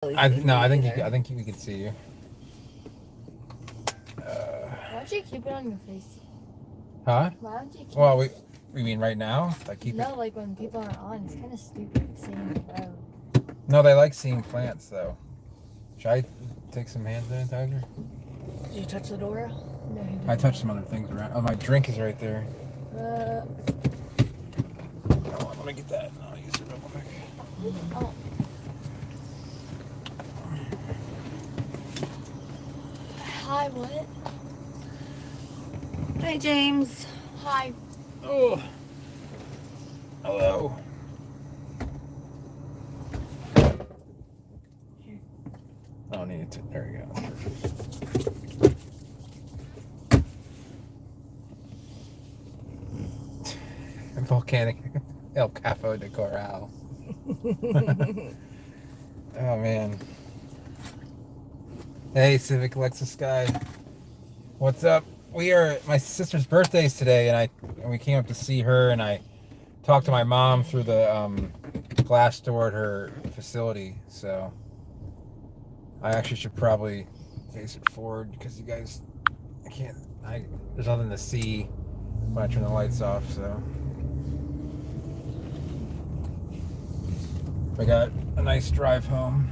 I think we could see you. Why don't you keep it on your face? Huh? Why don't you keep Well, we mean right now? Like keep No, it? like when people aren't on. It's kind of stupid seeing the road. No, they like seeing plants though. Should I take some hand sanitizer? Did you touch the door? No, he I didn't. touched some other things around. Oh, my drink is right there. Oh, let me get that. I'll use it real quick. Oh. Hi, what? Hi, James. Hi. Oh. Hello. I don't need to. There we go. Volcanic El Capo de Coral. Oh man. Hey, Civic Lexus Sky. What's up? My sister's birthday's today, and we came up to see her, and I talked to my mom through the glass door at her facility. So I actually should probably face it forward because you guys, there's nothing to see when I turn the lights off. So we got a nice drive home.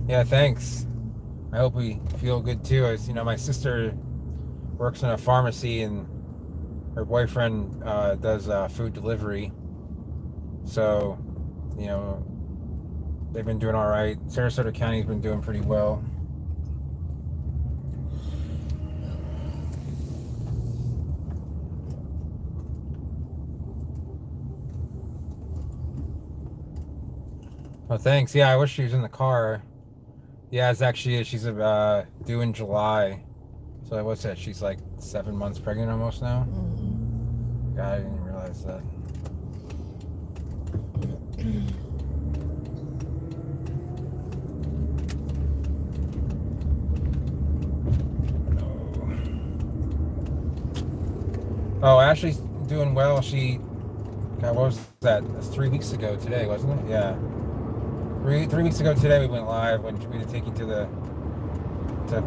Yeah, thanks. I hope we feel good too. My sister works in a pharmacy, and her boyfriend does food delivery. So, they've been doing all right. Sarasota County's been doing pretty well. Oh, thanks. Yeah, I wish she was in the car. Yeah, she's due in July. So what's that? She's like 7 months pregnant almost now? Mm-hmm. God, I didn't realize that. Oh, Ashley's doing well. God, what was that? That's 3 weeks ago today, wasn't it? Yeah. 3 weeks ago today we went live when we had to take you to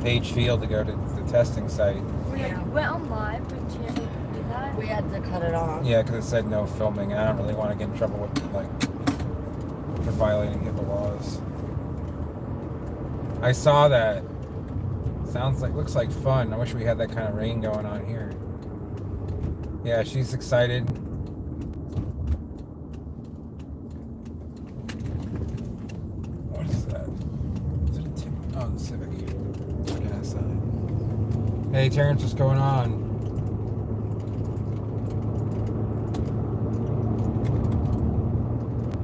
Page Field to go to the testing site. Yeah. You went on live, but you didn't do that? We had to cut it off. Yeah, because it said no filming, and I don't really want to get in trouble with for violating HIPAA laws. I saw that. Looks like fun. I wish we had that kind of rain going on here. Yeah, she's excited. What is that? Is it a tip? Oh, the Civic. Looking outside. Hey, Terrence, what's going on?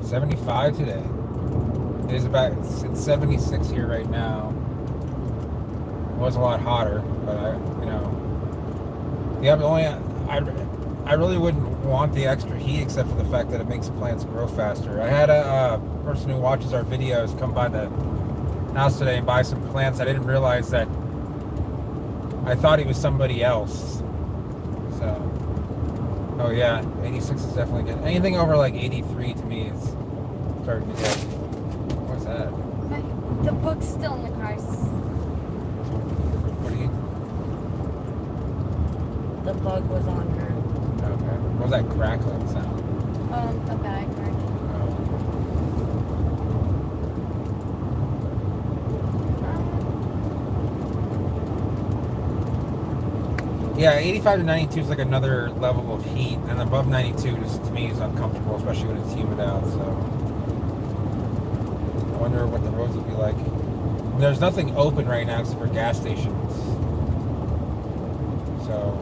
$75 today. It's 76 here right now. It was a lot hotter, but I really wouldn't want the extra heat except for the fact that it makes plants grow faster. I had a person who watches our videos come by the house today and buy some plants. I didn't realize that. I thought he was somebody else. So, oh yeah, 86 is definitely good. Anything over like 83 to me is starting to get. What's that? The book's still in the car. What do you? The bug was on her. Okay. What was that crackling sound? A bag burning. Yeah, 85 to 92 is like another level of heat, and above 92 just to me is uncomfortable, especially when it's humid out. So I wonder what the roads will be like. There's nothing open right now except for gas stations. So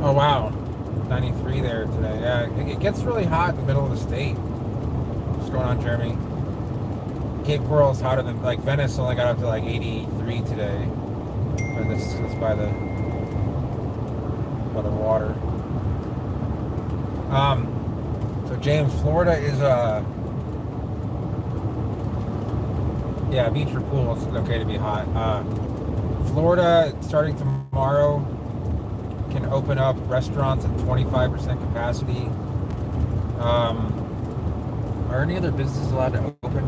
oh wow, 93 there today. Yeah, it gets really hot in the middle of the state. What's going on, Jeremy? Cape Coral is hotter than Venice. Only got up to 83 today, but this is by the water. So James, Florida is yeah, beach or pool. It's okay to be hot. Florida, starting tomorrow, can open up restaurants at 25% capacity. Are any other businesses allowed to open?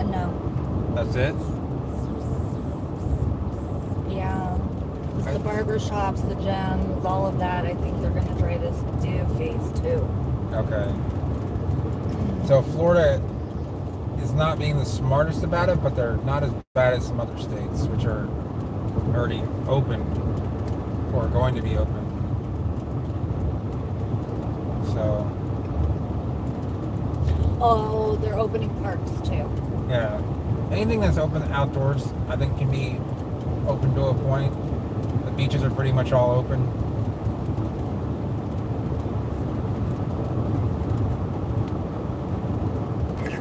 No. That's it? Yeah. It's the barber shops, the gyms, all of that. I think they're gonna try to do phase 2. Okay. So Florida is not being the smartest about it, but they're not as bad as some other states, which are already open or going to be open. So, Oh, they're opening parks too. yeah. Anything that's open outdoors, I think, can be open to a point. The beaches are pretty much all open. It's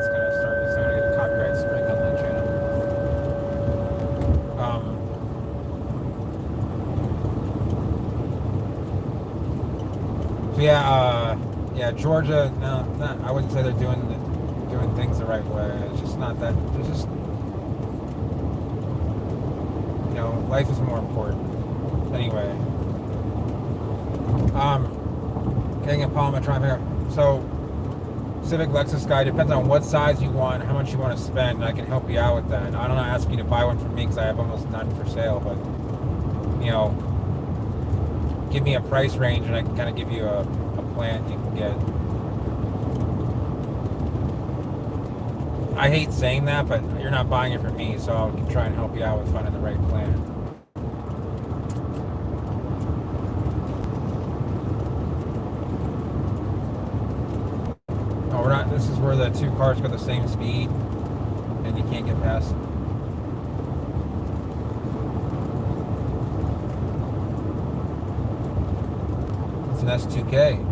gonna start. It's gonna get a copyright strike on that channel. So yeah, Georgia. No, I wouldn't say they're doing things the right way. It's just not that. There's just, life is more important. Anyway, getting a Palma, trying to figure out. So, Civic Lexus guy, depends on what size you want, how much you want to spend, and I can help you out with that. I don't ask you to buy one from me because I have almost none for sale, but give me a price range and I can kind of give you a plan you can get. I hate saying that, but you're not buying it from me, so I'll try and help you out with finding the right plan. Oh, we're not. This is where the two cars go the same speed, and you can't get past them. It's an S2K.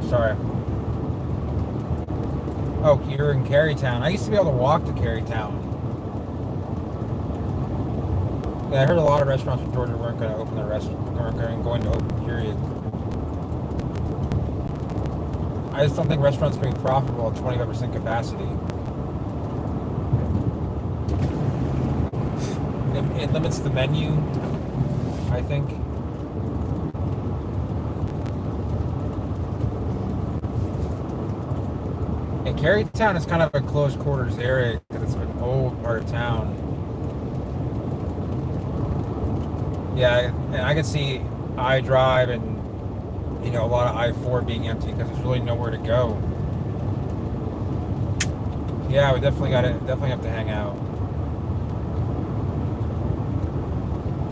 Sorry. Oh, you're in Carytown. I used to be able to walk to Carytown. Yeah, I heard a lot of restaurants in Georgia weren't going to open their weren't going to open, period. I just don't think restaurants can be profitable at 25% capacity. It limits the menu, I think. And Carytown is kind of a close quarters area because it's an old part of town. Yeah, and I could see I-Drive and a lot of I-4 being empty because there's really nowhere to go. Yeah, we definitely have to hang out.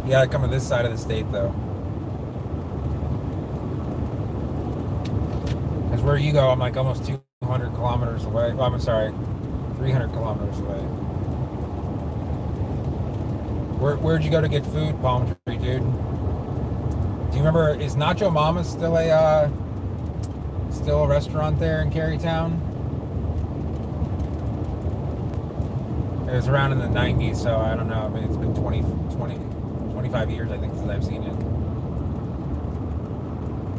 You gotta come to this side of the state though. Because where you go, I'm like almost 200 kilometers away. Oh, I'm sorry, 300 kilometers away. Where'd you go to get food, Palm Tree, dude? Do you remember, is Nacho Mama's still a restaurant there in Carytown? It was around in the 90s, so I don't know. I mean, it's been 25 years, I think, since I've seen it.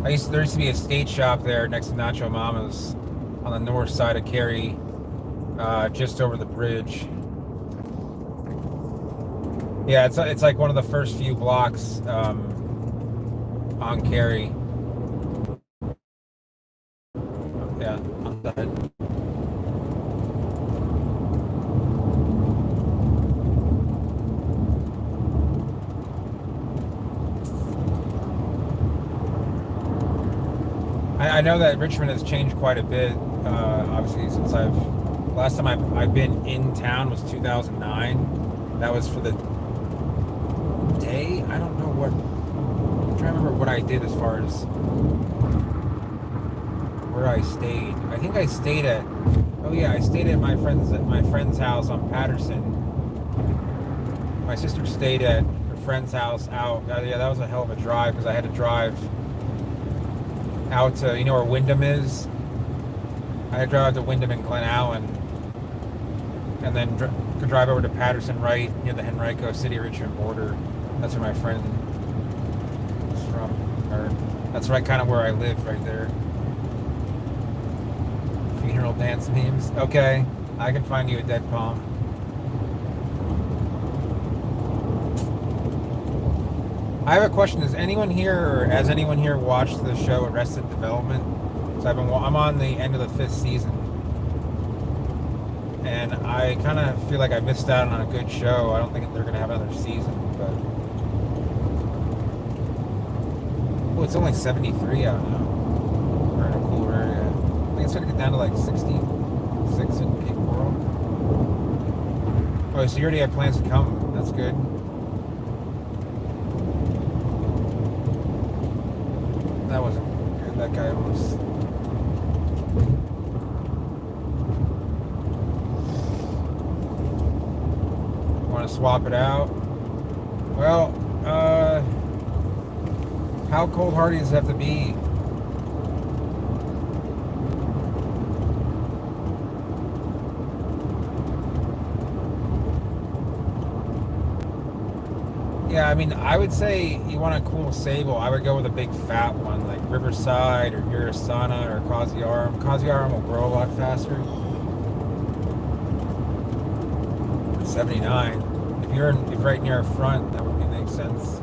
There used to be a skate shop there next to Nacho Mama's on the north side of Cary, just over the bridge. Yeah, it's like one of the first few blocks on Cary. Yeah, on that. I know that Richmond has changed quite a bit, obviously, since last time I've been in town was 2009. That was for the day. I don't know what, I'm trying to remember what I did as far as where I stayed. I think I stayed at, I stayed at my friend's house on Patterson. my sister stayed at her friend's house out. Yeah, that was a hell of a drive because I had to drive out to, you know where Wyndham is? I had to drive to Wyndham and Glen Allen and then drive over to Patterson right near the Henrico City Richmond border. That's where my friend is from. Or that's right kind of where I live right there. Funeral dance memes. Okay, I can find you a dead palm. I have a question. Does anyone here, or has anyone here watched the show Arrested Development? So I'm on the end of the 5th season, and I kind of feel like I missed out on a good show. I don't think they're gonna have another season, but it's only 73 out now. We're in a cooler area. I think it's gonna get down to like 66 in Cape Coral. Oh, so you already have plans to come. That's good. That wasn't good. That guy was. Want to swap it out? Well, how cold hardy does it have to be? Yeah, I mean, I would say you want a cool sable. I would go with a big fat one, like Riverside or Urasana or Cosyarum. Cosyarum will grow a lot faster. 79. If you're right near a front, that would make sense.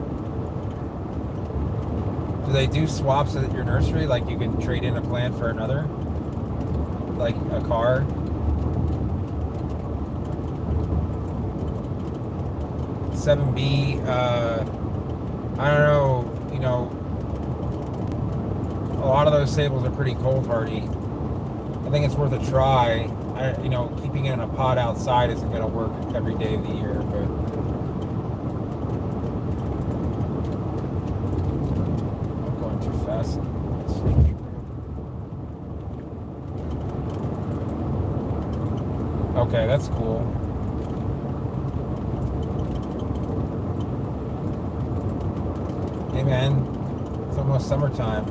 Do they do swaps at your nursery? Like you can trade in a plant for another? Like a car? $7B, I don't know, you know, a lot of those sables are pretty cold hardy. I think it's worth a try. You know, keeping it in a pot outside isn't going to work every day of the year, but I'm going too fast. Okay, that's cool. Hey man, it's almost summertime.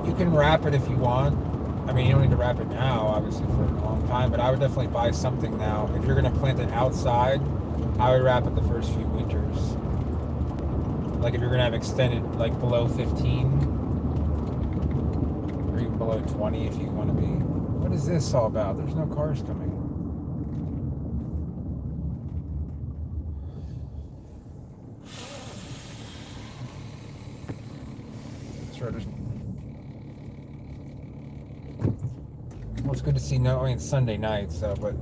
You can wrap it if you want. I mean, you don't need to wrap it now, obviously, for a long time, but I would definitely buy something now. If you're going to plant it outside, I would wrap it the first few winters. Like if you're going to have extended, like below 15, or even below 20 if you want to be. What is this all about? There's no cars coming. Well, it's good to see. No, I mean it's Sunday night, so but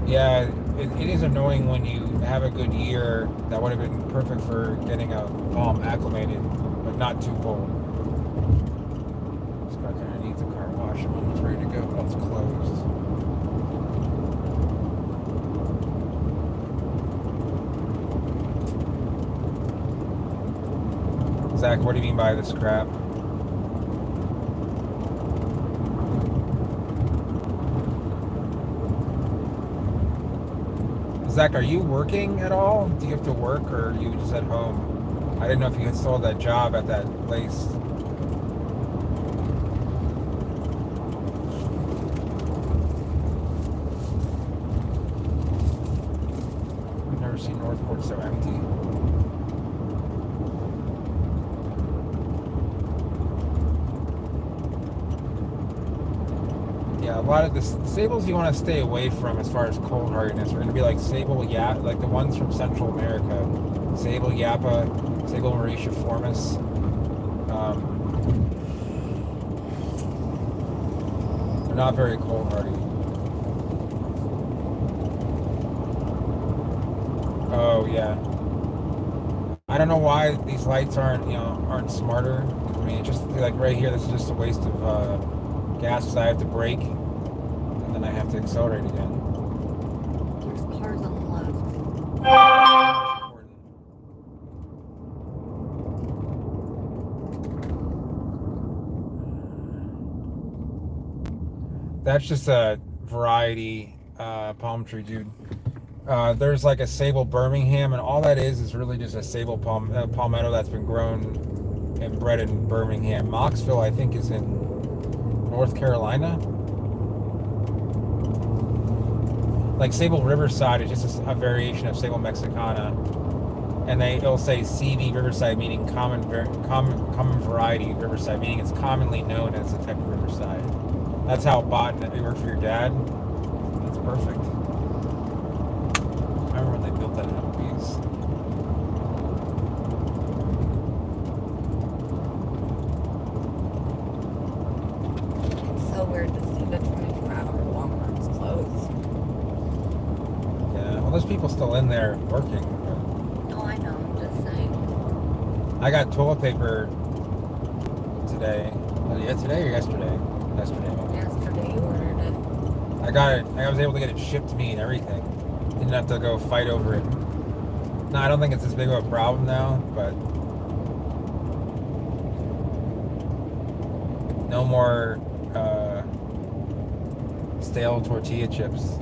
yeah, it is annoying when you have a good year that would have been perfect for getting a palm acclimated, but not too cold. This car kind of needs a car wash. I'm almost ready to go. Oh, it's closed. Zach, what do you mean by this crap? Zach, are you working at all? Do you have to work or are you just at home? I didn't know if you had sold that job at that place. I've never seen Northport so empty. Yeah, a lot of the sables you want to stay away from as far as cold hardiness are going to be like sable yap, like the ones from Central America, sable yappa, sable mauritiiformis. They're not very cold hardy. Oh yeah. I don't know why these lights aren't smarter. I mean, just like right here, this is just a waste of gas because I have to brake and then I have to accelerate again. There's cars on the left. That's just a variety palm tree, dude. There's like a Sable Birmingham, and all that is really just a Sable palmetto that's been grown and bred in Birmingham. Knoxville, I think, is in North Carolina. Like Sable Riverside is just a variation of Sable Mexicana, and it'll say CV Riverside, meaning common variety Riverside, meaning it's commonly known as a type of Riverside. That's how it worked for your dad. That's perfect. I remember when they built that in Applebee's. It's so weird to see the 24-hour Walmart's closed. Yeah, well, there's people still in there working. Oh, I know. I'm just saying. I got toilet paper today. Yeah, today or yesterday? Yesterday. Yesterday you ordered it. I got it. I was able to get it shipped to me and everything. Didn't have to go fight over it. No, I don't think it's as big of a problem now, but no more stale tortilla chips.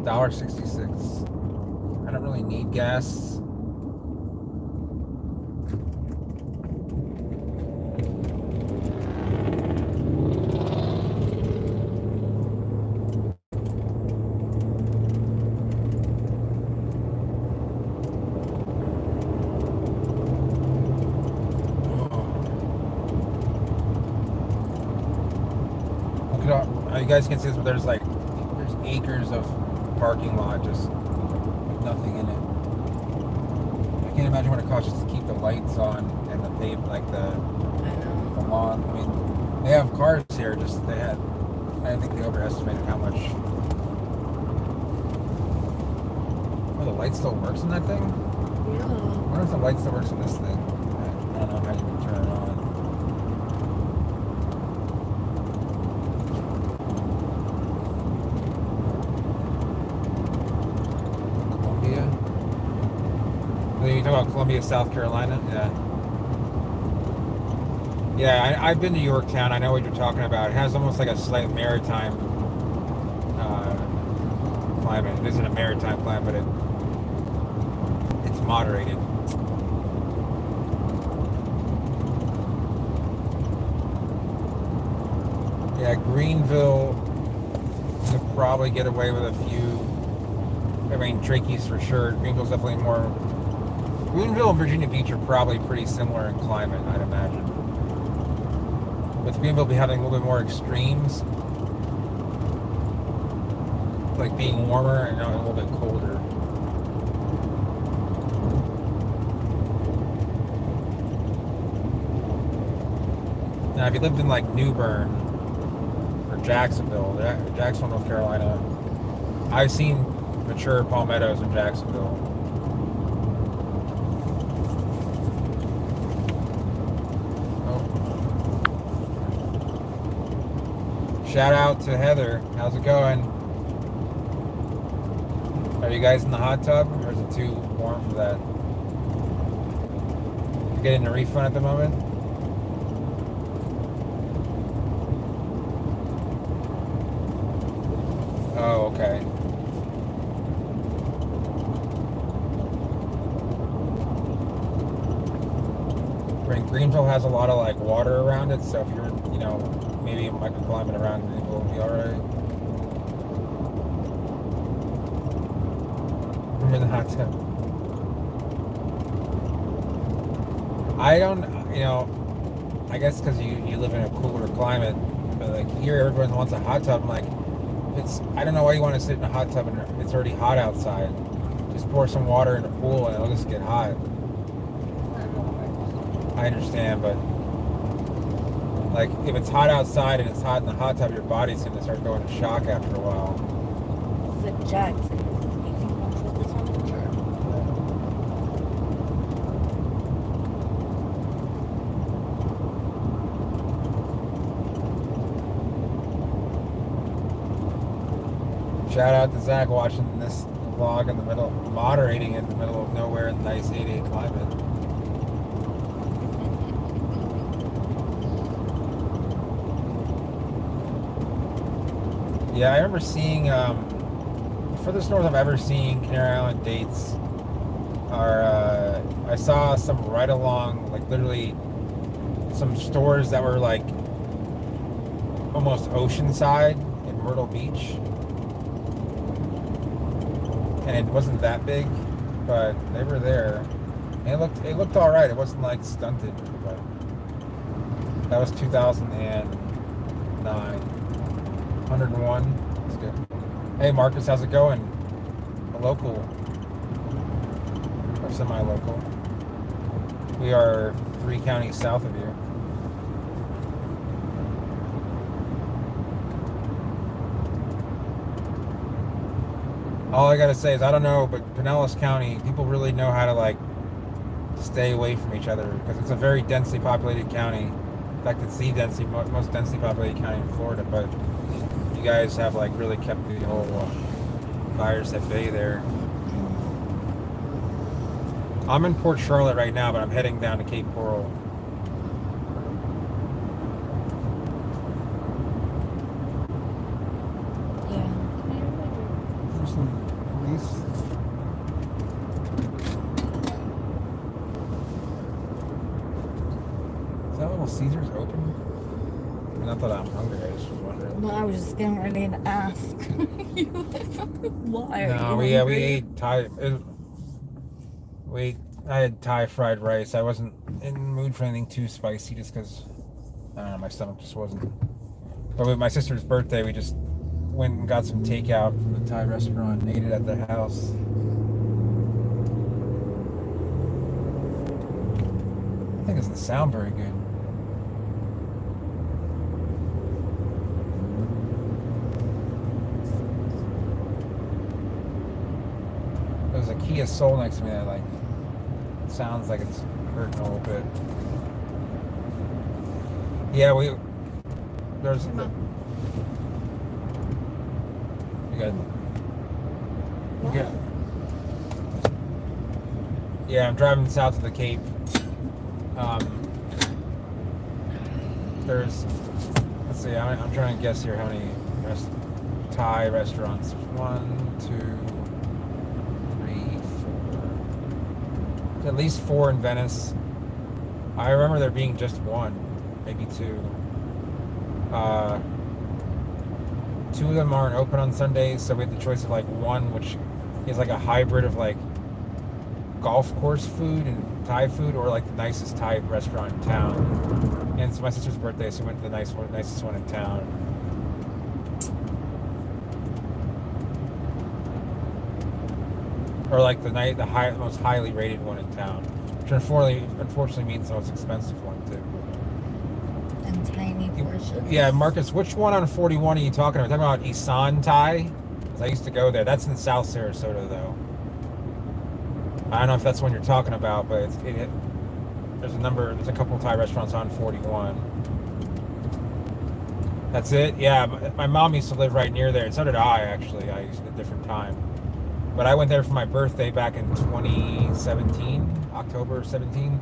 $1.66. I don't really need gas. You guys can see this, but there's acres of parking lot just with nothing in it. I can't imagine what it costs just to keep the lights on and the pavement, like the lawn. I mean, they have cars here. I think they overestimated how much. Oh, the light still works in that thing? Yeah. I wonder if the light still works in this thing. I don't know how you can turn it on. You talking about Columbia, South Carolina? Yeah, I've been to Yorktown. I know what you're talking about. It has almost like a slight maritime climate. It isn't a maritime climate, but it's moderated. Yeah, Greenville could probably get away with a few. I mean, Trachey's for sure. Greenville's definitely more. Greenville and Virginia Beach are probably pretty similar in climate, I'd imagine. With Greenville be having a little bit more extremes, like being warmer and a little bit colder. Now, if you lived in like New Bern or Jacksonville, North Carolina, I've seen mature palmettos in Jacksonville. Shout out to Heather. How's it going? Are you guys in the hot tub, or is it too warm for that? You getting a refund at the moment? Oh, okay. Greenville has a lot of like water around it, so if you're, maybe a microclimate around Greenville will be alright. I'm in the hot tub. I don't, I guess because you live in a cooler climate, but like here everyone wants a hot tub. I'm like, I don't know why you want to sit in a hot tub and it's already hot outside. Just pour some water in the pool and it'll just get hot. I understand, but like if it's hot outside and it's hot in the hot tub, your body's going to start going into shock after a while. Subject. You can control the temperature. Shout out to Zach watching this vlog in the middle, moderating in the middle of nowhere in the nice 88 climate. Yeah, I remember seeing, furthest north I've ever seen Canary Island dates are, I saw some right along, like literally some stores that were like almost oceanside in Myrtle Beach. And it wasn't that big, but they were there. And it looked all right. It wasn't like stunted, but that was 2009. 101. That's good. Hey Marcus, how's it going? A local or semi-local. We are 3 counties south of you. All I gotta say is I don't know, but Pinellas County, people really know how to like stay away from each other because it's a very densely populated county. In fact, it's the most densely populated county in Florida, but you guys have like really kept the whole virus at bay there. I'm in Port Charlotte right now, but I'm heading down to Cape Coral. Yeah. There's some police. Is that Little Caesars open? Not that I'm hungry, I just was wondering. Well, I was just getting ready to ask. Why? No, we ate Thai. I had Thai fried rice. I wasn't in the mood for anything too spicy, just because I don't know, my stomach just wasn't. But with my sister's birthday, we just went and got some takeout from the Thai restaurant and ate it at the house. I think it doesn't sound very good. There's a Kia Soul next to me that like sounds like it's hurting a little bit. Yeah, there's the, you got yeah, I'm driving south of the Cape. Let's see, I'm trying to guess here how many Thai restaurants. There's 1, 2, 3, 4. At least 4 in Venice. I remember there being just 1, maybe 2. 2 of them aren't open on Sundays, so we had the choice of like one which is like a hybrid of like golf course food and Thai food, or like the nicest Thai restaurant in town. And it's my sister's birthday, so we went to the nicest one in town. Or like the most highly rated one in town, which unfortunately means the most expensive one too. And tiny portions. Yeah, Marcus, which one on 41 are you talking about? Talking about Isan Thai? 'Cause I used to go there. That's in South Sarasota though. I don't know if that's the one you're talking about, but there's a couple of Thai restaurants on 41. That's it? Yeah, my mom used to live right near there, and so did I, actually. I used at a different time. But I went there for my birthday back in 2017, October 17.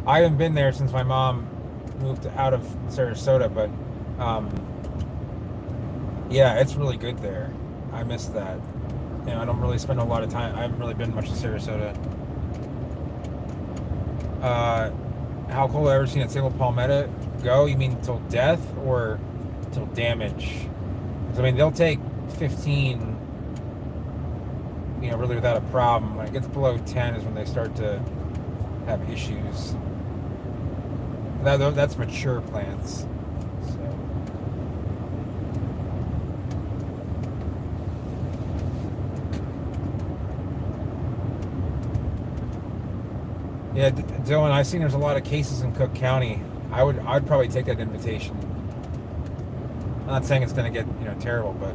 I haven't been there since my mom moved out of Sarasota, but yeah, it's really good there. I miss that. You know, I don't really spend a lot of time. I haven't really been much to Sarasota. How cold have I ever seen at Sable Palmetto go? You mean till death or till damage? 'Cause, I mean, they'll take 15, you know, really without a problem. When it gets below 10 is when they start to have issues. That's mature plants. So. Yeah, Dylan, I've seen there's a lot of cases in Cook County. I'd probably take that invitation. I'm not saying it's going to get, you know, terrible, but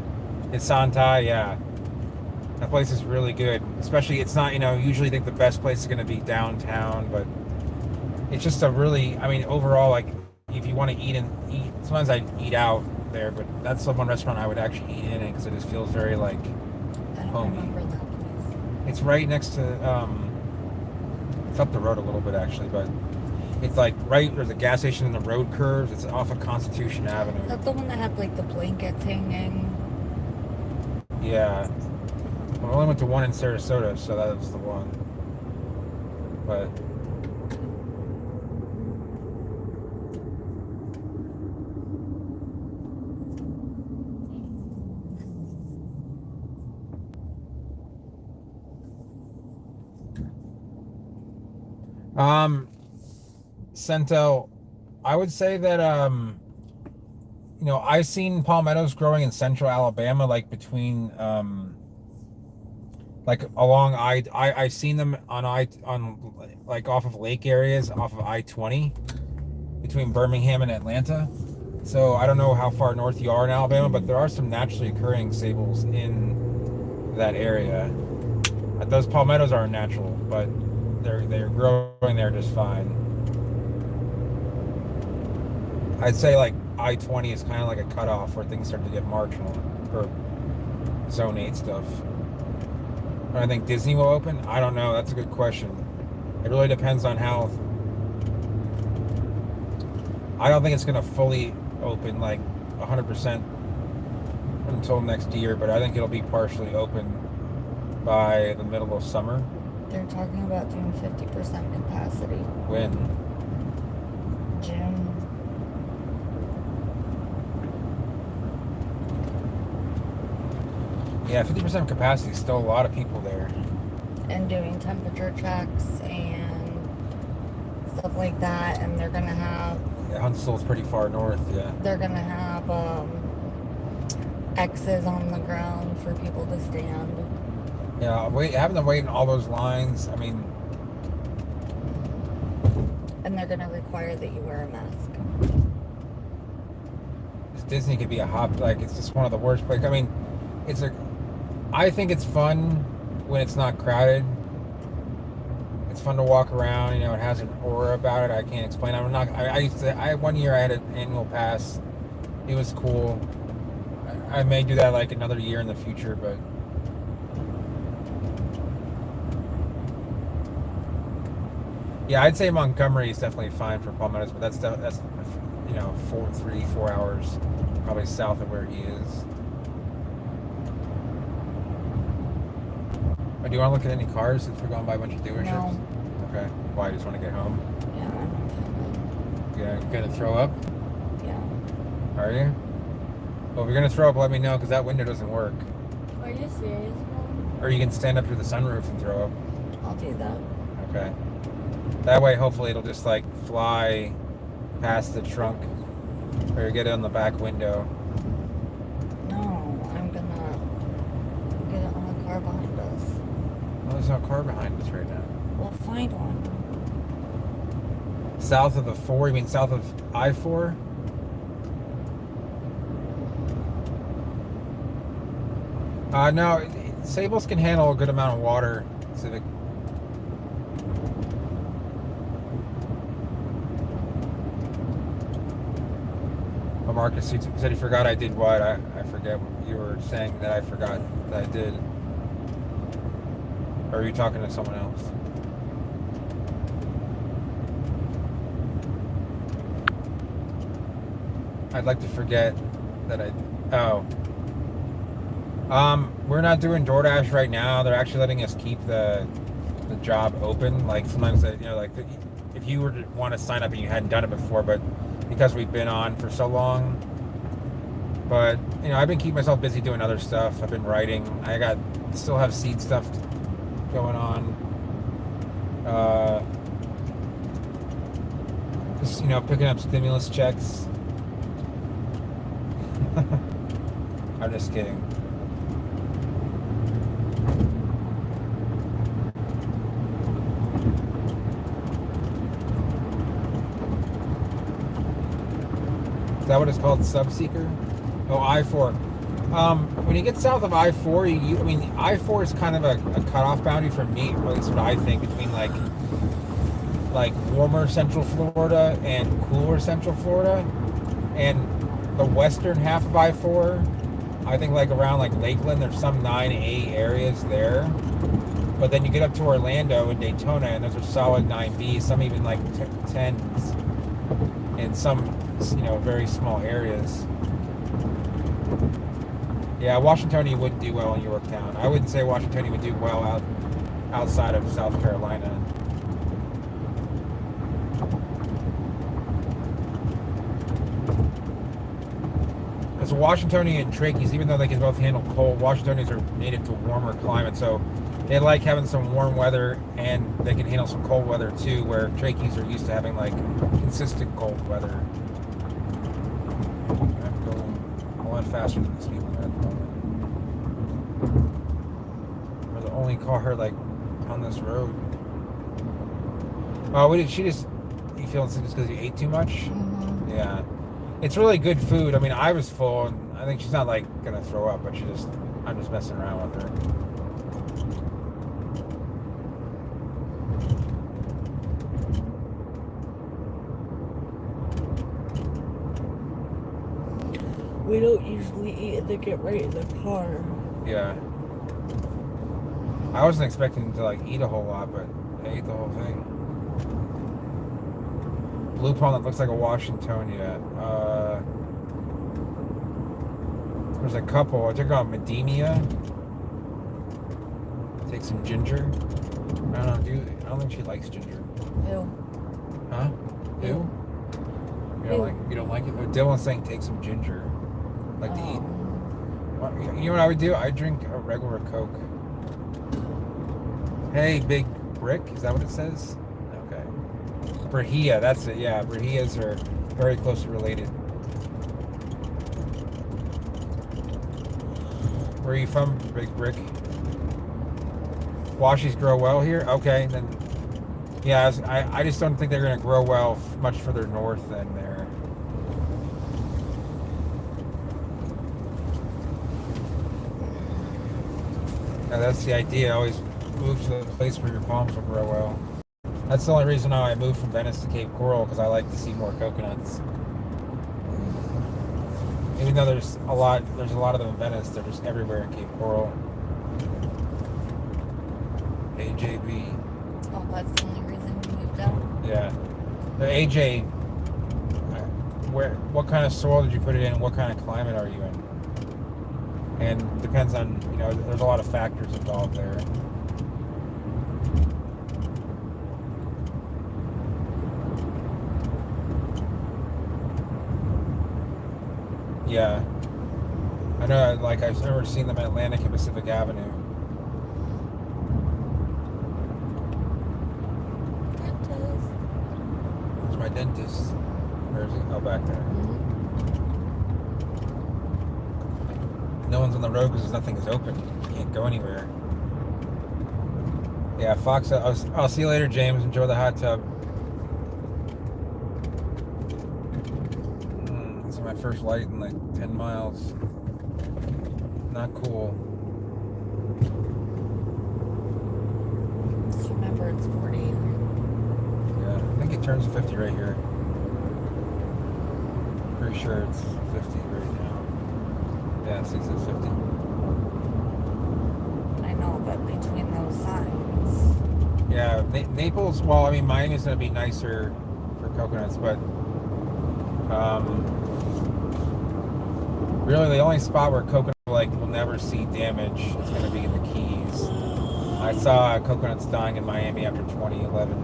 it's Santai, yeah. That place is really good. Especially, it's not, you know, usually think the best place is going to be downtown, but it's just a really, I mean, overall, like, if you want to eat, sometimes I eat out there, but that's the one restaurant I would actually eat in because it just feels very like I don't homey. remember that place. It's right next to it's up the road a little bit actually, but it's like right there's a gas station and the road curves. It's off of Constitution Is Avenue. that the one that had like the blankets hanging? Yeah. Well, I only went to one in Sarasota, so that was the one. But Cento, I would say that I've seen palmettos growing in central Alabama, like between like along I've seen them on like off of lake areas off of I-20 between Birmingham and Atlanta. So I don't know how far north you are in Alabama, but there are some naturally occurring sables in that area. Those palmettos aren't natural, but they're growing there just fine. I'd say like I-20 is kind of like a cutoff where things start to get marginal for Zone 8 stuff. When I think Disney will open, I don't know. That's a good question. It really depends on how. I don't think it's going to fully open like 100% until next year, but I think it'll be partially open by the middle of summer. They're talking about doing 50% capacity. When? June. Yeah, 50% capacity is still a lot of people there. And doing temperature checks and stuff like that. And they're going to have... Yeah, Huntsville's pretty far north, yeah. They're going to have X's on the ground for people to stand. Yeah, having to wait in all those lines, I mean... And they're going to require that you wear a mask. Disney could be a hop, like, it's just one of the worst places. I mean, I think it's fun when it's not crowded. It's fun to walk around, it has an aura about it. I can't explain. One year I had an annual pass. It was cool. I may do that like another year in the future, but yeah, I'd say Montgomery is definitely fine for palmettos, but that's 4 hours probably south of where he is. Do you want to look at any cars since we're going by a bunch of dealerships? No. Okay. Why? You just want to get home? Yeah, I'm feeling. You gonna throw up? Yeah. Are you? Well, if you're gonna throw up, let me know because that window doesn't work. Are you serious, Mom? Or you can stand up through the sunroof and throw up. I'll do that. Okay. That way, hopefully, it'll just like fly past the trunk or get it on the back window. No, I'm gonna get it on the car behind us. Well, there's no car behind us right now. We'll find one. South of the 4? You mean south of I-4? No, Sables can handle a good amount of water. Civic. Oh, Marcus said he forgot I did what? I forget what you were saying that I forgot that I did. Or are you talking to someone else? I'd like to forget that we're not doing DoorDash right now. They're actually letting us keep the job open. Like sometimes, if you were to want to sign up and you hadn't done it before, but because we've been on for so long. But I've been keeping myself busy doing other stuff. I've been writing. Still have seed stuff going on. Just picking up stimulus checks. I'm just kidding. Is that what it's called? Subseeker? Oh, I-4. When you get south of I-4, I-4 is kind of a cutoff boundary for me, at least what I think, between like warmer Central Florida and cooler Central Florida. And the western half of I-4. I think like around like Lakeland, there's some 9A areas there. But then you get up to Orlando and Daytona, and those are solid 9B, some even like 10s in some, very small areas. Yeah, Washingtonia wouldn't do well in Yorktown. I wouldn't say Washingtonia would do well outside of South Carolina. Because Washingtonia and Trachees, even though they can both handle cold, Washingtonians are native to warmer climate, so they like having some warm weather, and they can handle some cold weather too, where Trachees are used to having like consistent cold weather. I'm going a lot faster than the speed limit at the moment. We're the only car like on this road. Oh, you feel it's just because you ate too much? Mm-hmm. Yeah. It's really good food. I mean, I was full, and I think she's not like gonna throw up, but I'm just messing around with her. We don't usually eat and then get right in the car. Yeah. I wasn't expecting to like eat a whole lot, but I ate the whole thing. Blue Palm that looks like a Washingtonia. There's a couple. I took out Medemia. Take some ginger. I don't think she likes ginger. Ew. Huh? Ew? You don't like it? Dylan's saying take some ginger. Like to eat. You know what I would do? I'd drink a regular Coke. Hey, Big Brick, is that what it says? Okay. Brahia, that's it, yeah. Brahias are very closely related. Where are you from, Big Brick? Washies grow well here? Okay, then. Yeah, I just don't think they're going to grow well much further north than there. Yeah, that's the idea. Always move to the place where your palms will grow well. That's the only reason why I moved from Venice to Cape Coral, because I like to see more coconuts. Even though there's a lot of them in Venice, they're just everywhere in Cape Coral. AJB. Oh, that's the only reason we moved out? Yeah. The AJ, what kind of soil did you put it in? What kind of climate are you in? And depends on, there's a lot of factors involved there. Yeah. I know, like, I've never seen them in Atlantic and Pacific Avenue. Dentist. Where's my dentist? Where is he? Oh, back there. Mm-hmm. No one's on the road because nothing is open. You can't go anywhere. Yeah, Fox, I'll see you later, James. Enjoy the hot tub. This is my first light in like 10 miles. Not cool. Just remember it's 40. Yeah, I think it turns to 50 right here. Pretty sure it's 50 right now. Yeah, it says it's 50. I know, but between those signs. Yeah, Naples, well, I mean, Miami's going to be nicer for coconuts, but really the only spot where coconut will never see damage is going to be in the Keys. I saw coconuts dying in Miami after 2011,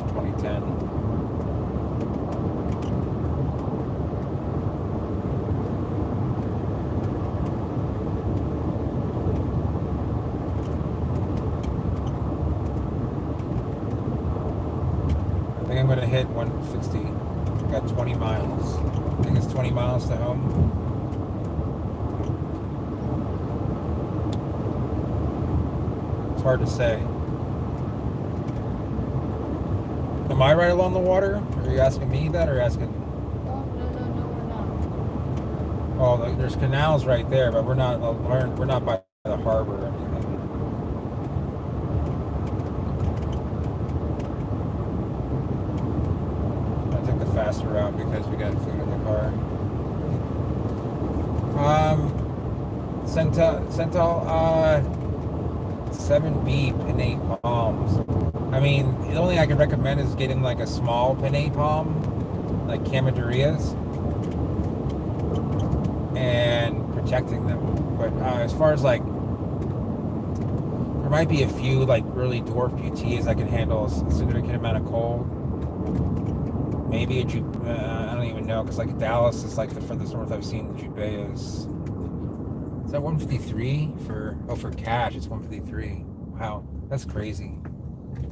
2010. I think I'm going to hit 160. Got 20 miles. I think it's 20 miles to home. It's hard to say. Am I right along the water? Are you asking me that or asking? Oh, no, we're not. Oh, there's canals right there, but we're not by the harbor or anything. I took the faster route because we got food in the car. Centel, 7B pinnate palms. I mean, the only thing I could recommend is getting like a small pinnate palm, like Camadurias, and protecting them. But as far as like, there might be a few like really dwarf QTs that can handle a significant amount of cold. Maybe a I don't even know, because like Dallas is like the furthest north I've seen the Jubei is. Is that 153 for cash? It's 153. Wow, that's crazy.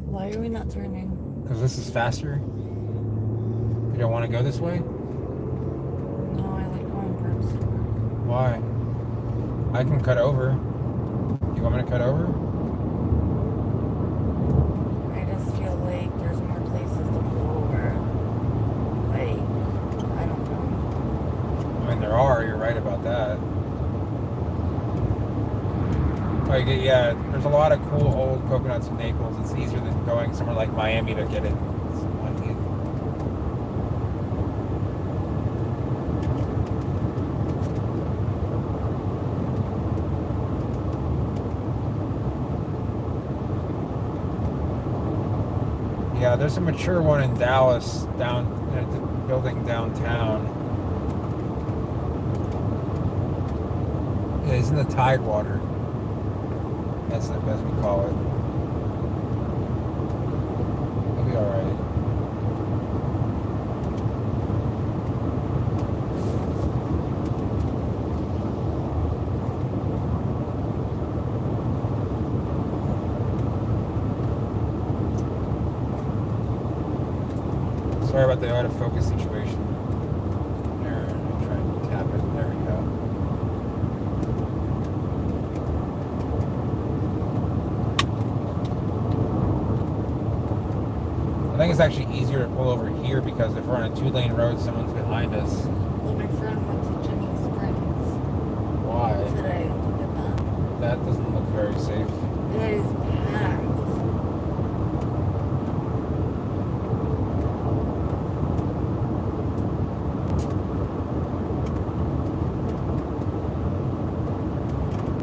Why are we not turning? Because this is faster. You don't want to go this way? No, I like going per store. Why? I can cut over. You want me to cut over? I just feel like there's more places to pull over. Like, I don't know. I mean, there are. You're right about that. Like, yeah, there's a lot of cool old coconuts in Naples. It's easier than going somewhere like Miami to get it. Yeah, there's a mature one in Dallas, down at the building downtown. Yeah, it's in the Tidewater. That's as we call it. It'll be alright. Sorry about the autofocus situation. There, I'm trying to tap it. There we go. I think it's actually easier to pull over here because if we're on a 2-lane road, someone's behind us. Well, my friend went to Jimmy Springs Why? today. Look at that. That doesn't look very safe. It is packed.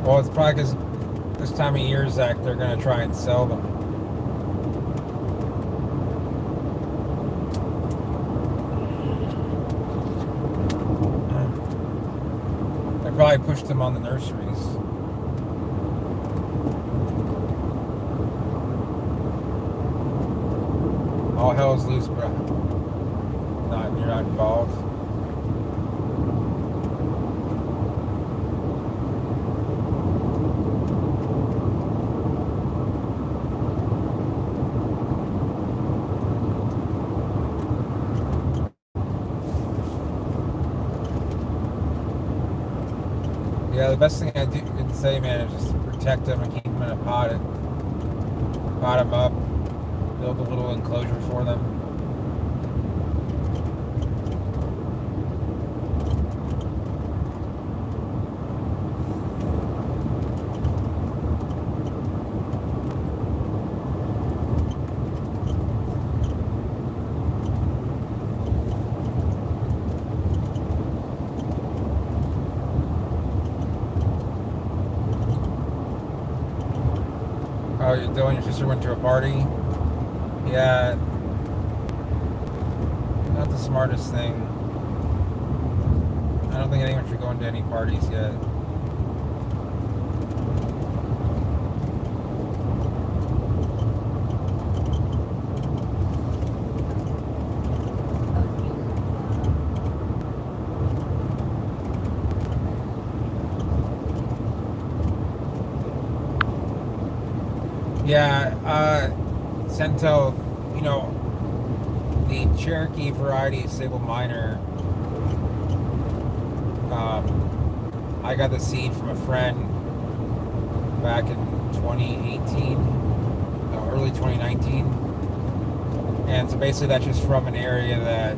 Well, it's probably because this time of year, Zach, they're going to try and sell them. They probably pushed them on the nurseries. All hell's loose, bro. You're not involved. Yeah, the best thing I can say, man, is just protect them and keep them in a pot them up, build a little enclosure for them. Oh, you're doing? Your sister went to a party? Yeah. Not the smartest thing. I don't think anyone should go into any parties yet. Yeah, Centel, you know, the Cherokee variety Sable Minor, I got the seed from a friend back in 2018, early 2019. And so basically that's just from an area that,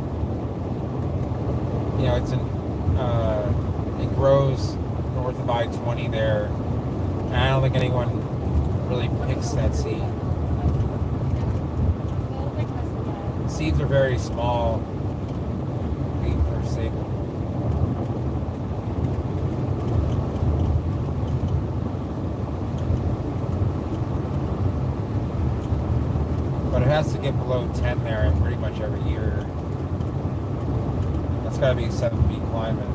you know, it grows north of I-20 there. And I don't think anyone really picks that seed. The seeds are very small for Sable. has to get below 10 there pretty much every year. That's got to be 7B climate.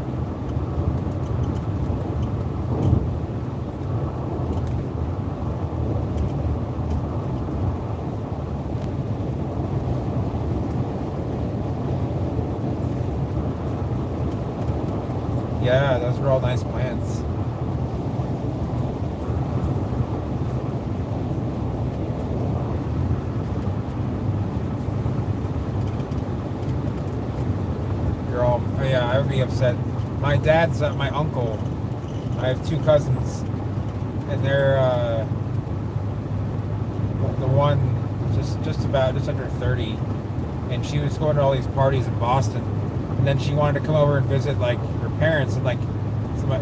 Yeah, those were all nice plants. Oh yeah, I would be upset. My dad's my uncle. I have two cousins, and they're the one just under 30, and she was going to all these parties in Boston, and then she wanted to come over and visit like her parents, and like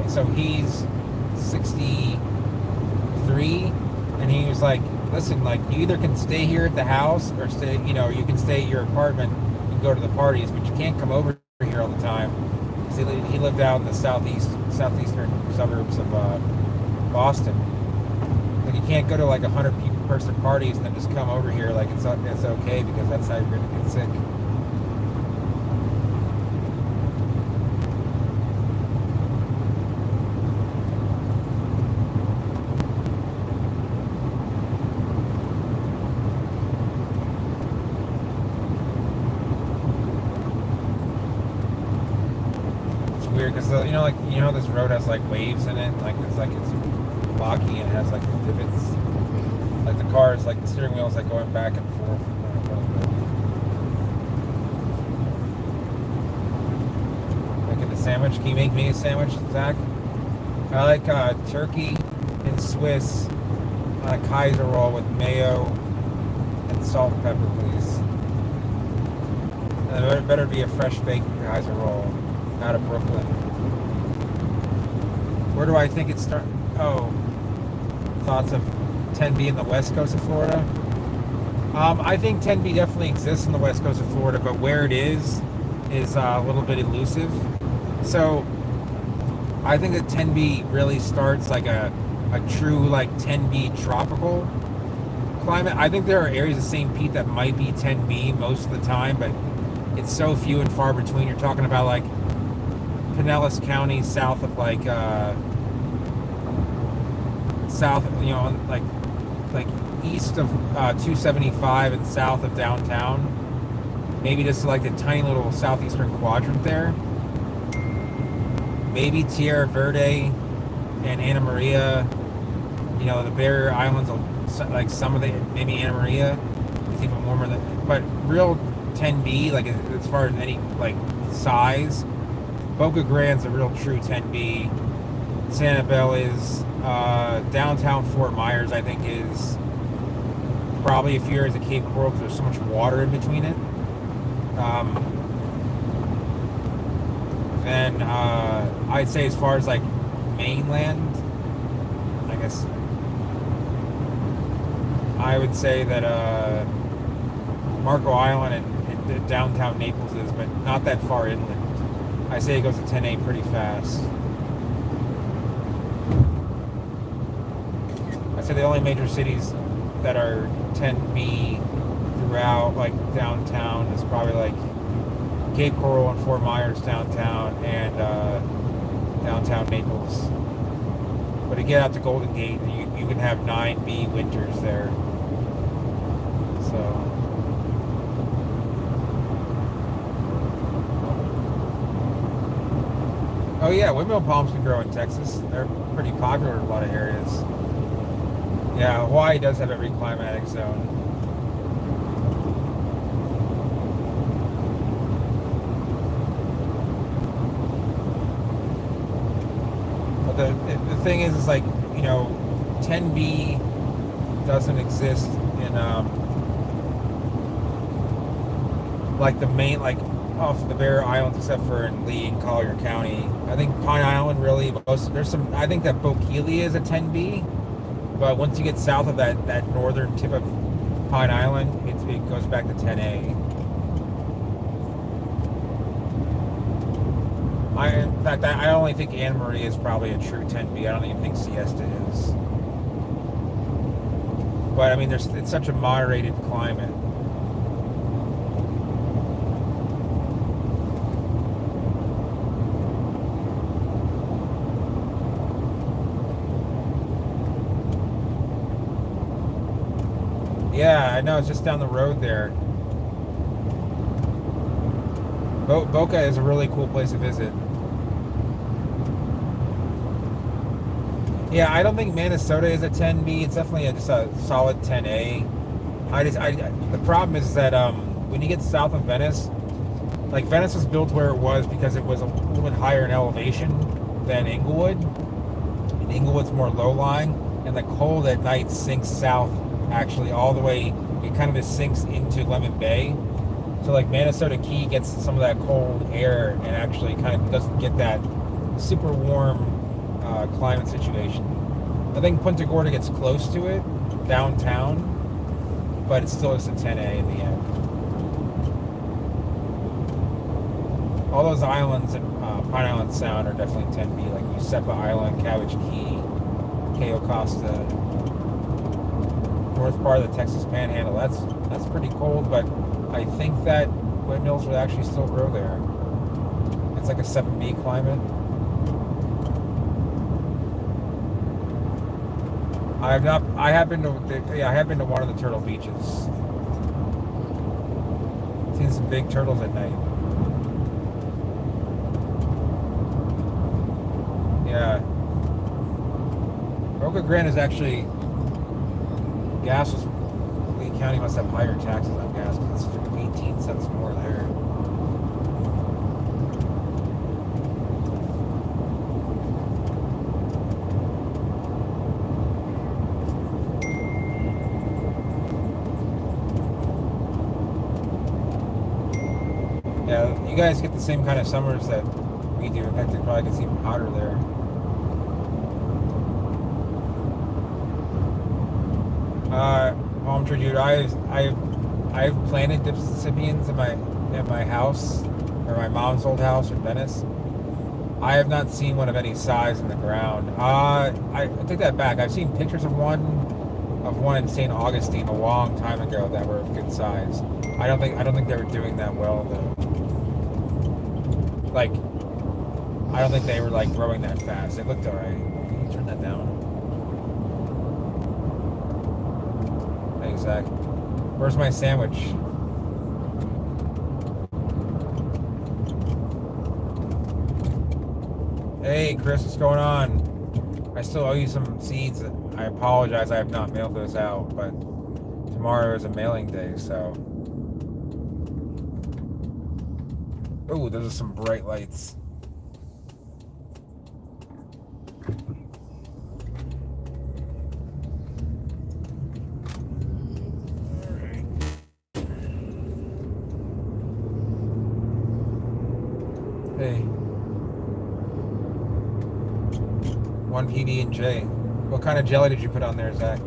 so he's 63, and he was like, listen, like you either can stay here at the house or stay, you can stay at your apartment and go to the parties, but you can't come over here all the time. He lived out in the southeastern suburbs of Boston. Like you can't go to like 100 person parties and then just come over here like it's okay because that's how you're going to get sick. Weird because this road has like waves in it, like it's blocky and it has like divots. Like the car is like the steering wheel is like going back and forth. Making the sandwich. Can you make me a sandwich, Zach? I like turkey and Swiss on a Kaiser roll with mayo and salt and pepper, please. And it better be a fresh baked Kaiser roll. Out of Brooklyn. Where do I think it starts? Oh, thoughts of 10B in the west coast of Florida? I think 10B definitely exists in the west coast of Florida, but where it is a little bit elusive. So I think that 10B really starts like a true like 10B tropical climate. I think there are areas of St. Pete that might be 10B most of the time, but it's so few and far between. You're talking about like Pinellas County, south of like like east of 275 and south of downtown. Maybe just like the tiny little southeastern quadrant there. Maybe Tierra Verde and Anna Maria. The Barrier Islands, like some of the maybe Anna Maria is even warmer than. But real 10B, like as far as any like size. Boca Grande's a real true 10B. Sanibel is. Downtown Fort Myers, I think, is probably a few areas of Cape Coral because there's so much water in between it. Then I'd say as far as like mainland, I guess I would say that Marco Island and downtown Naples is, but not that far inland. I say it goes to 10A pretty fast. I'd say the only major cities that are 10B throughout, like downtown, is probably like Cape Coral and Fort Myers downtown and downtown Naples. But to get out to Golden Gate, you can have 9B winters there. So. Oh yeah, windmill palms can grow in Texas. They're pretty popular in a lot of areas. Yeah, Hawaii does have every climatic zone. But the thing is like, 10B doesn't exist in like the main, like off the Barrier Islands, except for in Lee and Collier County. I think Pine Island really, there's some, I think that Bokeelia is a 10B, but once you get south of that northern tip of Pine Island, it goes back to 10A. In fact, I only think Anna Maria is probably a true 10B. I don't even think Siesta is. But I mean, it's such a moderated climate. Yeah, I know. It's just down the road there. Boca is a really cool place to visit. Yeah, I don't think Minnesota is a 10B. It's definitely just a solid 10A. The problem is that when you get south of Venice, like Venice was built where it was because it was a little bit higher in elevation than Inglewood. And Inglewood's more low-lying, and the cold at night sinks south actually all the way. It kind of just sinks into Lemon Bay. So like Minnesota Key gets some of that cold air and actually kind of doesn't get that super warm climate situation. I think Punta Gorda gets close to it downtown, but it's still just a 10A in the end. All those islands in Pine Island Sound are definitely 10B, like Usepa Island, Cabbage Key, Cayo Costa, north part of the Texas Panhandle. That's pretty cold, but I think that windmills would actually still grow there. It's like a 7B climate. I have been to one of the turtle beaches. Seen some big turtles at night. Yeah. Boca Grande is actually, gas was, Lee County must have higher taxes on gas because it's 18 cents more there. Yeah, you guys get the same kind of summers that we do. In fact, it probably gets even hotter there. Palm tree, dude. I've planted Dipsippians at my house, or my mom's old house in Venice. I have not seen one of any size in the ground. I take that back. I've seen pictures of one in St. Augustine a long time ago that were of good size. I don't think they were doing that well though. Like, I don't think they were like growing that fast. They looked alright. Can you turn that down? Exactly. Where's my sandwich? Hey, Chris, what's going on? I still owe you some seeds. I apologize. I have not mailed those out, but tomorrow is a mailing day, so. Oh, those are some bright lights. Hey. 1 PB&J. What kind of jelly did you put on there, Zach?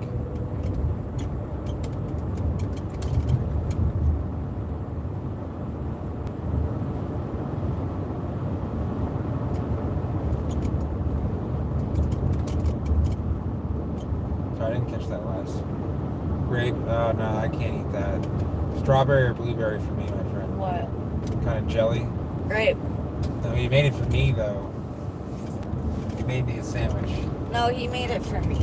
Sorry, I didn't catch that last. Grape? Oh, no, I can't eat that. Strawberry or blueberry for me, my friend. What? Kind of jelly? Grape. No, you made it for me, though. You made me a sandwich. No, he made it for me.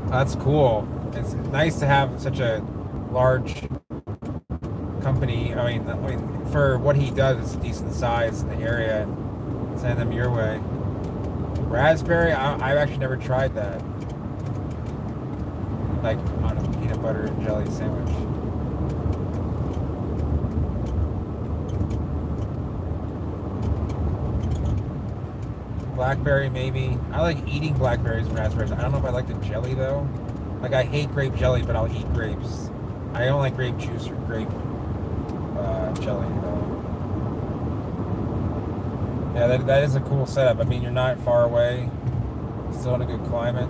That's cool. It's nice to have such a large company. I mean, for what he does, it's a decent size in the area, and send them your way. Raspberry, I've actually never tried that. Like on a peanut butter and jelly sandwich. Blackberry, maybe. I like eating blackberries and raspberries. I don't know if I like the jelly though. Like, I hate grape jelly, but I'll eat grapes. I don't like grape juice or grape jelly, you know. Yeah, that is a cool setup. I mean, you're not far away. Still in a good climate.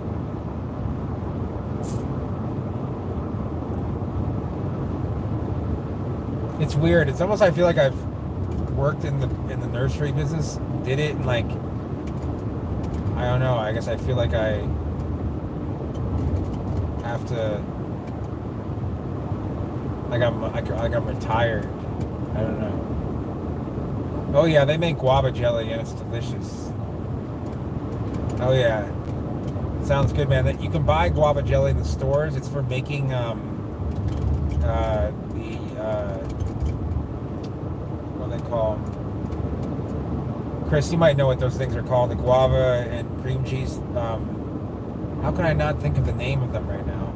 It's weird. It's almost, I feel like I've worked in the nursery business, did it, and like, I don't know. I guess I feel like I have to, like I'm retired. I don't know. Oh yeah, they make guava jelly and it's delicious. Oh yeah, Sounds good, man. That you can buy guava jelly in the stores. It's for making what do they call them? Chris, you might know what those things are called. The guava and cream cheese. How can I not think of the name of them right now?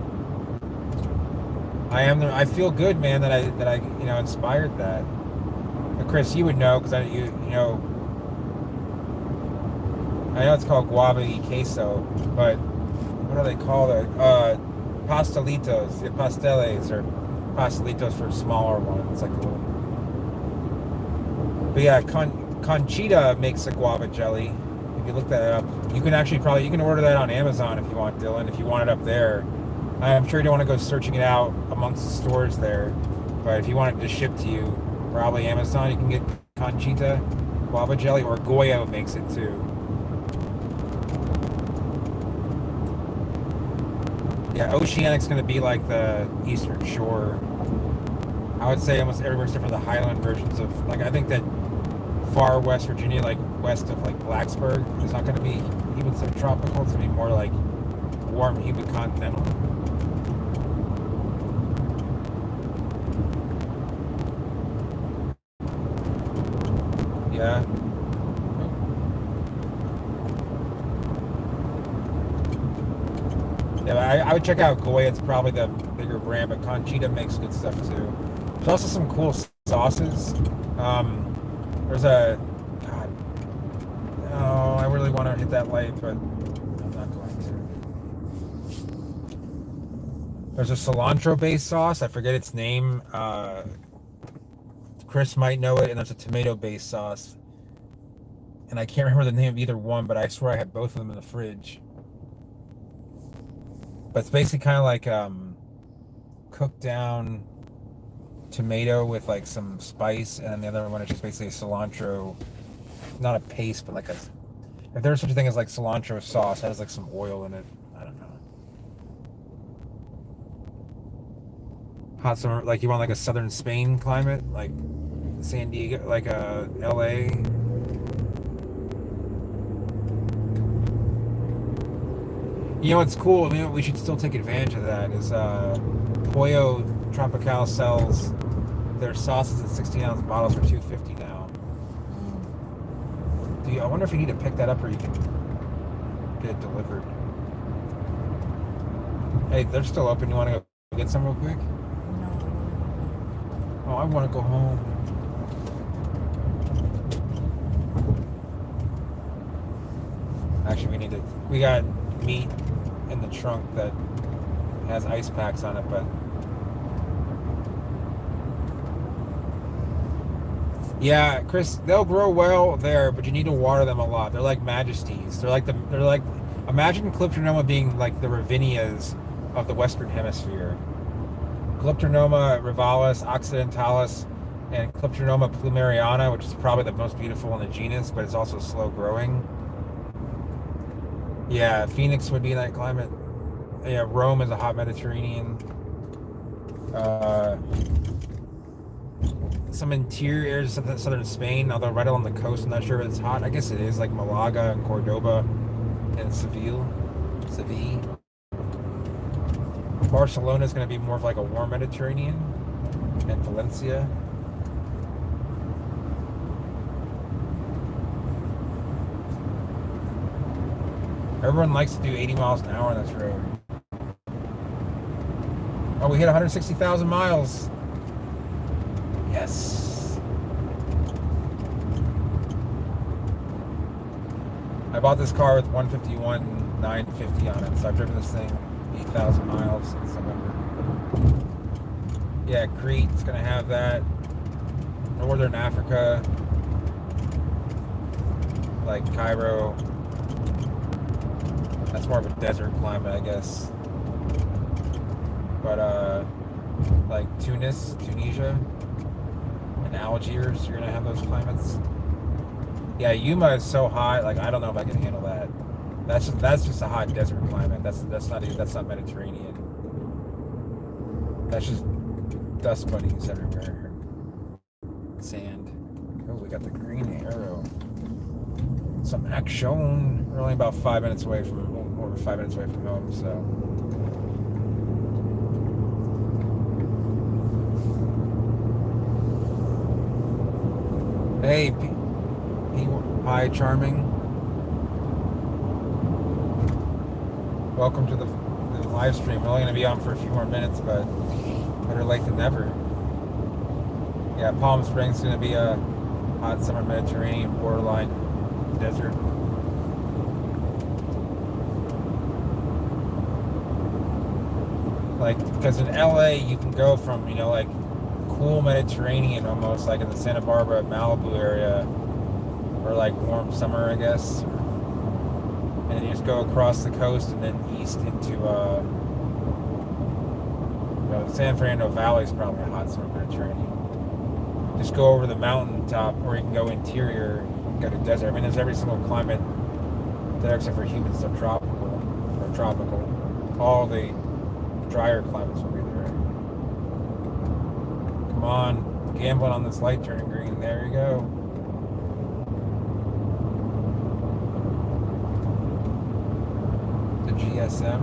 I feel good, man, that I inspired that. But Chris, you would know because you know. I know it's called guava y queso, but what do they call it? Pastelitos, pasteles, or pastelitos for smaller ones, like a little. But yeah, Conchita makes a guava jelly. If you look that up, you can actually you can order that on Amazon if you want, Dylan. If you want it up there, I'm sure you don't want to go searching it out amongst the stores there. But if you want it to ship to you, probably Amazon. You can get Conchita guava jelly, or Goya makes it too. Yeah, Oceanic's going to be like the Eastern Shore. I would say almost everywhere except for the Highland versions of, like, I think that far West Virginia, like west of like Blacksburg, is not going to be even subtropical. It's going to be more like warm, humid continental. Yeah. Yeah, I would check out Goya. It's probably the bigger brand, but Conchita makes good stuff too. There's also some cool sauces. There's a God. Oh, I really want to hit that light, but I'm not going to. There's a cilantro-based sauce. I forget its name. Chris might know it, and there's a tomato-based sauce, and I can't remember the name of either one, but I swear I had both of them in the fridge. But it's basically kind of like cooked down tomato with like some spice, and then the other one is just basically a cilantro, not a paste, but like if there's such a thing as like cilantro sauce, it has like some oil in it. I don't know. Hot summer, like you want like a southern Spain climate, like San Diego, like LA. You know what's cool? I mean, we should still take advantage of that. Is Pollo Tropical sells their sauces in 16-ounce bottles for $2.50 now. I wonder if you need to pick that up or you can get it delivered. Hey, they're still open. You want to go get some real quick? No. Oh, I want to go home. Actually, we got meat in the trunk that has ice packs on it, but yeah, Chris, they'll grow well there, but you need to water them a lot. They're like majesties. They're like imagine Calyptronoma being like the Ravinias of the Western Hemisphere. Calyptronoma rivalis, occidentalis, and Calyptronoma plumeriana, which is probably the most beautiful in the genus, but it's also slow growing. Yeah, Phoenix would be in that climate. Yeah, Rome is a hot Mediterranean. Some interior areas of southern Spain, although right along the coast, I'm not sure if it's hot. I guess it is, like Malaga and Cordoba and Seville. Barcelona is going to be more of like a warm Mediterranean, and Valencia. Everyone likes to do 80 miles an hour on this road. Oh, we hit 160,000 miles. Yes. I bought this car with 151,950 on it, so I've driven this thing 8,000 miles since November. Yeah, Crete's gonna have that. Northern Africa, like Cairo. That's more of a desert climate, I guess. But like Tunisia, and Algiers, you're gonna have those climates. Yeah, Yuma is so hot. Like I don't know if I can handle that. That's just a hot desert climate. That's not Mediterranean. That's just dust bunnies everywhere. Sand. Oh, we got the green arrow. Some action. We're only about 5 minutes away from. We're we're 5 minutes away from home, so. Hey, hi, Charming. Welcome to the live stream. We're only going to be on for a few more minutes, but better late than never. Yeah, Palm Springs is going to be a hot summer Mediterranean borderline desert. Like, because in LA you can go from, like cool Mediterranean almost, like in the Santa Barbara, Malibu area, or like warm summer, I guess. And then you just go across the coast and then east into, San Fernando Valley is probably a hot summer Mediterranean. Just go over the mountaintop, or you can go interior and go to desert. I mean, there's every single climate there except for humans, so tropical. All the drier climates will be there. Come on, gambling on this light turning green. There you go. The GSM.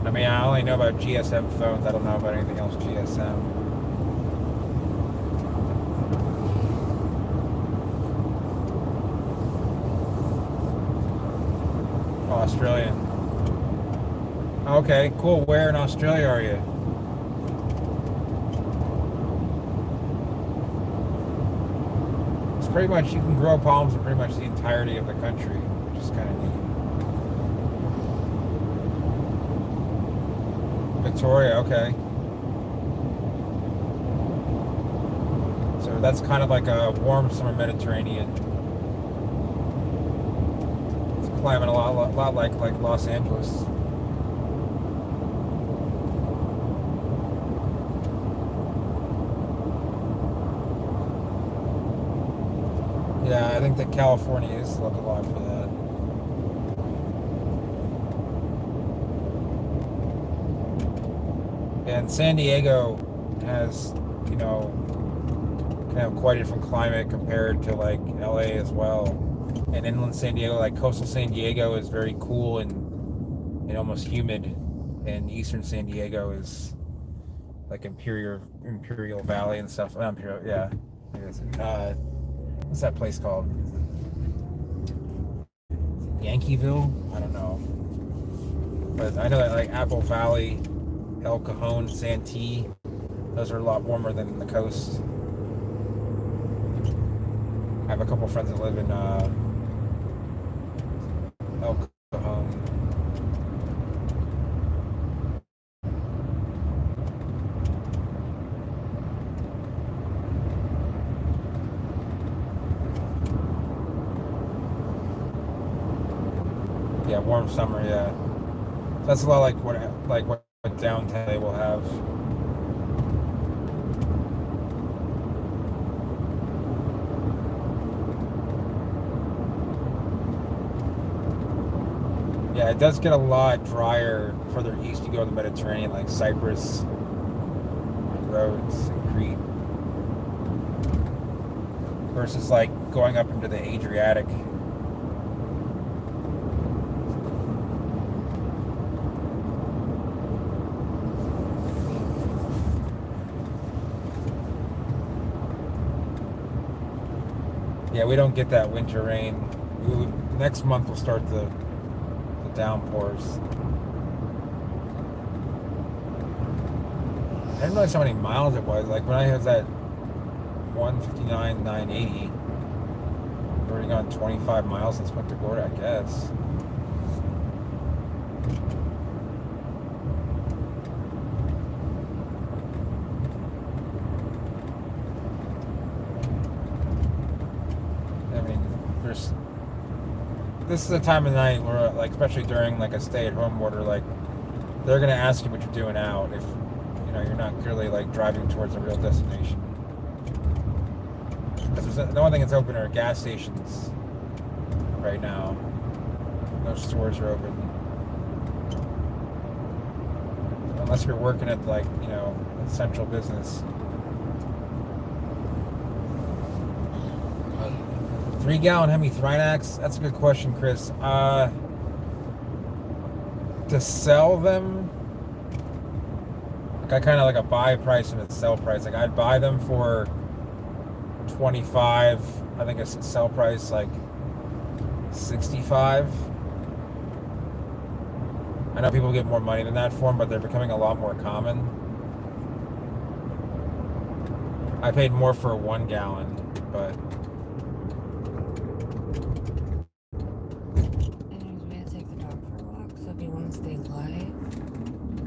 I mean, I only know about GSM phones. I don't know about anything else GSM. Oh, Australian. Okay, cool. Where in Australia are you? It's pretty much, you can grow palms in pretty much the entirety of the country, which is kind of neat. Victoria, okay. So that's kind of like a warm summer Mediterranean. It's a climate a lot like Los Angeles. Yeah, I think that California is looking a lot for that. And San Diego has, can have quite a different climate compared to like LA as well. And inland San Diego, like coastal San Diego, is very cool and almost humid. And eastern San Diego is like Imperial Valley and stuff. Imperial, yeah. What's that place called? Yankeeville? I don't know. But I know that like Apple Valley, El Cajon, Santee, those are a lot warmer than the coast. I have a couple friends that live in El Cajon. Yeah, warm summer, yeah. That's a lot like what downtown they will have. Yeah, it does get a lot drier further east you go in the Mediterranean, like Cyprus, and Rhodes, and Crete, versus like going up into the Adriatic. Yeah, we don't get that winter rain. Next month we'll start the downpours. I didn't realize how many miles it was. Like when I was at 159, 980, we've already gone 25 miles since Punta Gorda, I guess. This is a time of night where, like, especially during like a stay-at-home order, like they're gonna ask you what you're doing out if you're not clearly like driving towards a real destination. Because the only thing that's open are gas stations right now. No stores are open unless you're working at like essential business. 3-gallon Hemi-Thrynax? That's a good question, Chris. To sell them, like I kind of like a buy price and a sell price. Like I'd buy them for 25. I think it's a sell price like 65. I know people get more money than that for them, but they're becoming a lot more common. I paid more for a 1 gallon, but Anyways, we gotta take the dog for a walk, so if you want to stay light.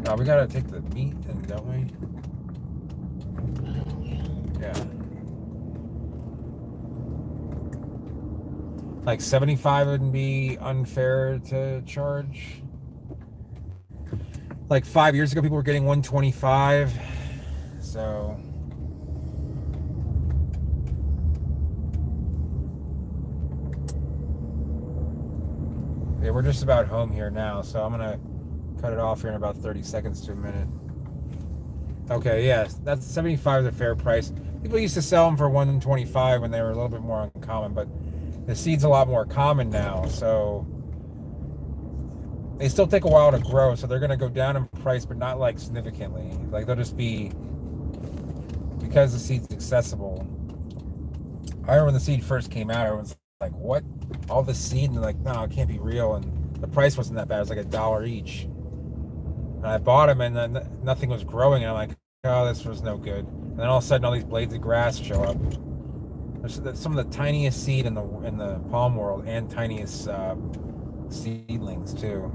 no, we gotta take the meat, and don't we? Oh, yeah. Yeah. Like 75 wouldn't be unfair to charge. Like 5 years ago, people were getting 125. So yeah, we're just about home here now, so I'm gonna cut it off here in about 30 seconds to a minute. Okay, yes, that's 75 is a fair price. People used to sell them for 125 when they were a little bit more uncommon, but the seed's a lot more common now, so they still take a while to grow, so they're gonna go down in price, but not like significantly. Like they'll just be, because the seed's accessible. I remember when the seed first came out, everyone's like, what? All this seed? And they're like, no, it can't be real. And the price wasn't that bad. It was like $1 each. And I bought them, and then nothing was growing. And I'm like, oh, this was no good. And then all of a sudden, all these blades of grass show up. There's some of the tiniest seed in the palm world, and tiniest seedlings too.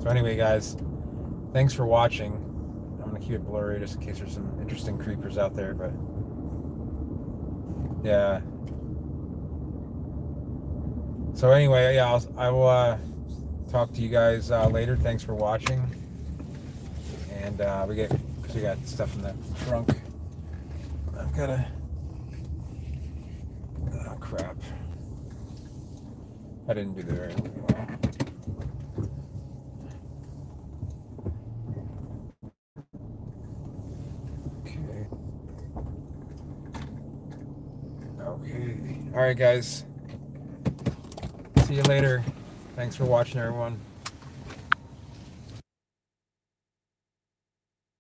So anyway, guys, thanks for watching. I'm gonna keep it blurry just in case there's some interesting creepers out there, but yeah. So anyway, yeah, I will talk to you guys later. Thanks for watching. And we got stuff in the trunk. I've got to. Oh crap! I didn't do that very well. Okay. Okay. All right, guys. See you later. Thanks for watching, everyone.